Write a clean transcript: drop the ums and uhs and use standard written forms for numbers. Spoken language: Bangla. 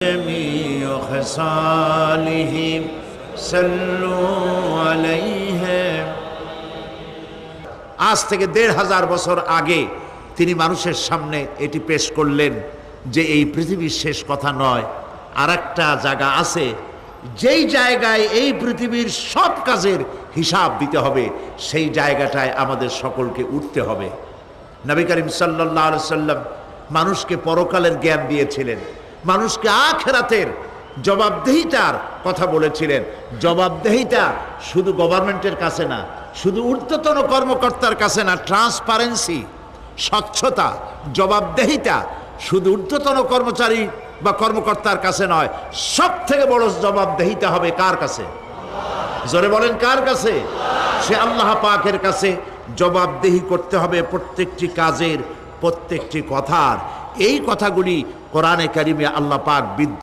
جميع خصاله صلوا عليه। আজ থেকে ১৫০০ বছর আগে তিনি মানুষের সামনে এটি পেশ করলেন যে এই পৃথিবীর শেষ কথা নয়, আর একটা জায়গা আছে যেই জায়গায় এই পৃথিবীর সব কাজের হিসাব দিতে হবে, সেই জায়গাটায় আমাদের সকলকে উঠতে হবে। নবী করিম সাল্লাল্লাহু আলাইহি সাল্লাম মানুষকে পরকালের জ্ঞান দিয়েছিলেন, মানুষকে আখিরাতের জবাবদেহিতার কথা বলেছিলেন। জবাবদেহিতা শুধু গভর্নমেন্টের কাছে না, শুধু ঊর্ধ্বতন কর্মকর্তার কাছে না, ট্রান্সপারেন্সি, স্বচ্ছতা, জবাবদেহিতা শুধু ঊর্ধ্বতন কর্মচারী বা কর্মকর্তার কাছে নয়, সব থেকে বড় জবাবদেহিতা হবে কার কাছে? জোরে বলেন, কার কাছে? সে আল্লাহ পাকের কাছে জবাবদেহি করতে হবে প্রত্যেকটি কাজের, প্রত্যেকটি কথার। এই কথাগুলি কোরআনে কারিমে আল্লাহ পাক